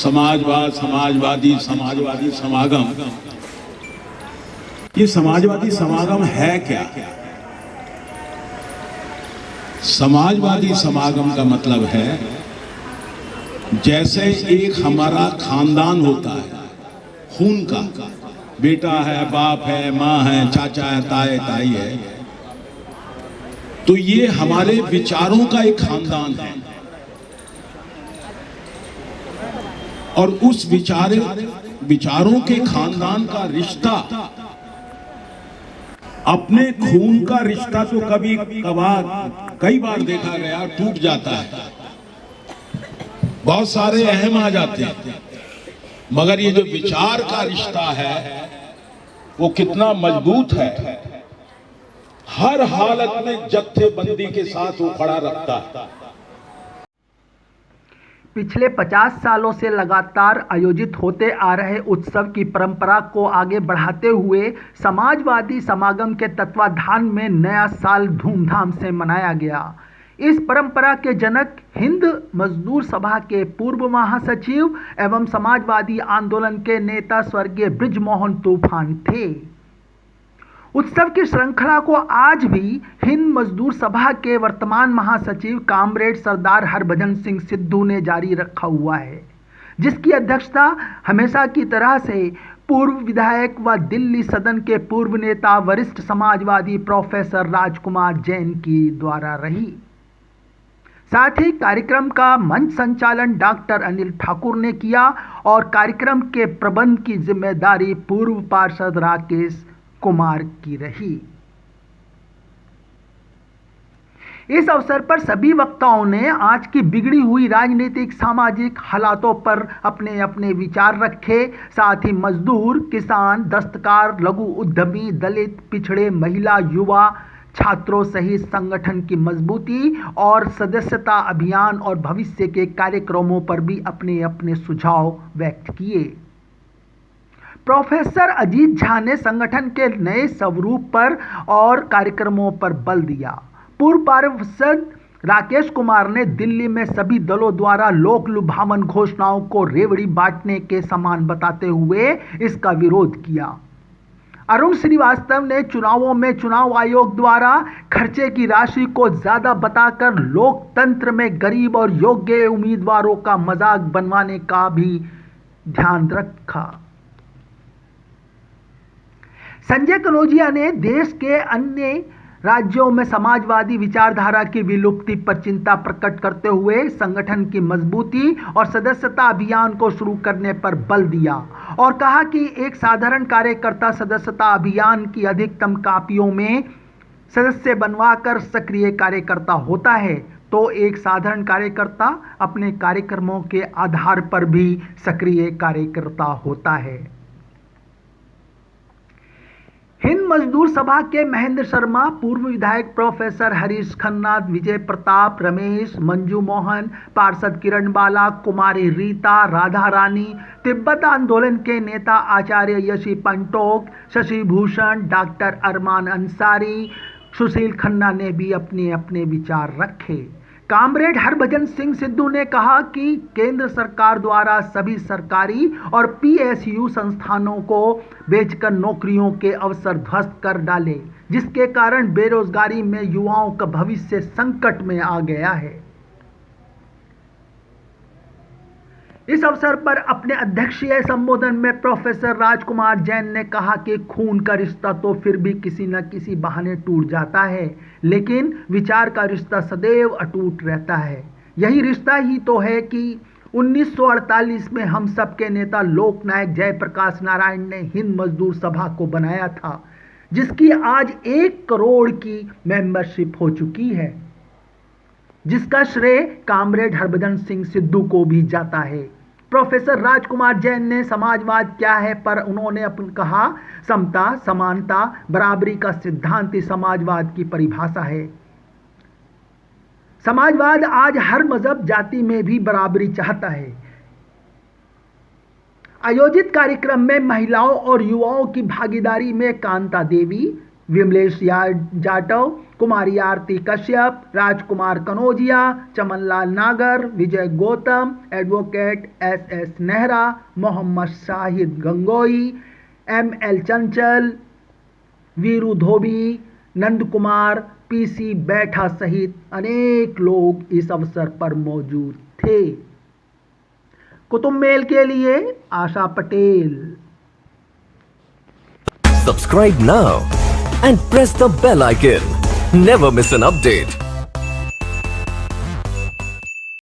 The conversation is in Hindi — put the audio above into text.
समाजवाद, समाजवादी समागम। ये समाजवादी समागम है क्या? समाजवादी समागम का मतलब है जैसे एक हमारा खानदान होता है, खून का, बेटा है, बाप है, माँ है, चाचा है, ताए ताई है, तो ये हमारे विचारों का एक खानदान है। और उस विचारों के खानदान का रिश्ता, अपने खून का रिश्ता तो कई बार देखा गया टूट जाता है, बहुत सारे अहम आ जाते हैं, मगर ये जो विचार का रिश्ता है वो कितना मजबूत है। हर हालत में जत्थेबंदी के साथ वो खड़ा रखता है। पिछले 50 सालों से लगातार आयोजित होते आ रहे उत्सव की परंपरा को आगे बढ़ाते हुए समाजवादी समागम के तत्वाधान में नया साल धूमधाम से मनाया गया। इस परंपरा के जनक हिंद मजदूर सभा के पूर्व महासचिव एवं समाजवादी आंदोलन के नेता स्वर्गीय बृजमोहन तूफान थे। उत्सव की श्रृंखला को आज भी हिंद मजदूर सभा के वर्तमान महासचिव कामरेड सरदार हरभजन सिंह सिद्धू ने जारी रखा हुआ है, जिसकी अध्यक्षता हमेशा की तरह से पूर्व विधायक व दिल्ली सदन के पूर्व नेता वरिष्ठ समाजवादी प्रोफेसर राजकुमार जैन की द्वारा रही। साथ ही कार्यक्रम का मंच संचालन डॉक्टर अनिल ठाकुर ने किया और कार्यक्रम के प्रबंध की जिम्मेदारी पूर्व पार्षद राकेश कुमार की रही। इस अवसर पर सभी वक्ताओं ने आज की बिगड़ी हुई राजनीतिक सामाजिक हालातों पर अपने अपने विचार रखे। साथ ही मजदूर, किसान, दस्तकार, लघु उद्यमी, दलित, पिछड़े, महिला, युवा, छात्रों सहित संगठन की मजबूती और सदस्यता अभियान और भविष्य के कार्यक्रमों पर भी अपने अपने सुझाव व्यक्त किए। प्रोफेसर अजीत झा ने संगठन के नए स्वरूप पर और कार्यक्रमों पर बल दिया। पूर्व पार्षद राकेश कुमार ने दिल्ली में सभी दलों द्वारा लोक लुभावन घोषणाओं को रेवड़ी बांटने के समान बताते हुए इसका विरोध किया। अरुण श्रीवास्तव ने चुनावों में चुनाव आयोग द्वारा खर्चे की राशि को ज्यादा बताकर लोकतंत्र में गरीब और योग्य उम्मीदवारों का मजाक बनवाने का भी ध्यान रखा। संजय कनौजिया ने देश के अन्य राज्यों में समाजवादी विचारधारा की विलुप्ति पर चिंता प्रकट करते हुए संगठन की मजबूती और सदस्यता अभियान को शुरू करने पर बल दिया और कहा कि एक साधारण कार्यकर्ता सदस्यता अभियान की अधिकतम कापियों में सदस्य बनवाकर सक्रिय कार्यकर्ता होता है, तो एक साधारण कार्यकर्ता अपने कार्यक्रमों के आधार पर भी सक्रिय कार्यकर्ता होता है। हिंद मजदूर सभा के महेंद्र शर्मा, पूर्व विधायक प्रोफेसर हरीश खन्ना, विजय प्रताप, रमेश, मंजू मोहन, पार्षद किरण बाला, कुमारी रीता, राधा रानी, तिब्बत आंदोलन के नेता आचार्य यशी पंटोक, शशि भूषण, डॉक्टर अरमान अंसारी, सुशील खन्ना ने भी अपने अपने विचार रखे। कामरेड हरभजन सिंह सिद्धू ने कहा कि केंद्र सरकार द्वारा सभी सरकारी और पीएसयू संस्थानों को बेचकर नौकरियों के अवसर ध्वस्त कर डाले, जिसके कारण बेरोजगारी में युवाओं का भविष्य संकट में आ गया है। इस अवसर पर अपने अध्यक्षीय संबोधन में प्रोफेसर राजकुमार जैन ने कहा कि खून का रिश्ता तो फिर भी किसी न किसी बहाने टूट जाता है, लेकिन विचार का रिश्ता सदैव अटूट रहता है। यही रिश्ता ही तो है कि 1948 में हम सबके नेता लोकनायक जयप्रकाश नारायण ने हिंद मजदूर सभा को बनाया था, जिसकी आज 1 करोड़ की मेंबरशिप हो चुकी है, जिसका श्रेय कामरेड हरभजन सिंह सिद्धू को भी जाता है। प्रोफेसर राजकुमार जैन ने समाजवाद क्या है पर उन्होंने कहा, समता, समानता, बराबरी का सिद्धांत ही समाजवाद की परिभाषा है। समाजवाद आज हर मजहब जाति में भी बराबरी चाहता है। आयोजित कार्यक्रम में महिलाओं और युवाओं की भागीदारी में कांता देवी, विमलेश जाटव, कुमारी आरती कश्यप, राजकुमार Kanaujia, Chamanlal Nagar, Vijay Gautam, advocate S Nehra, Mohammad Shahid Gangohi, ML Chanchal, Veeru धोबी, नंद कुमार, PC बैठा सहित अनेक लोग इस अवसर पर मौजूद थे। कुतुब मेल के लिए आशा Patel. Subscribe now and press the bell icon. Never miss an update.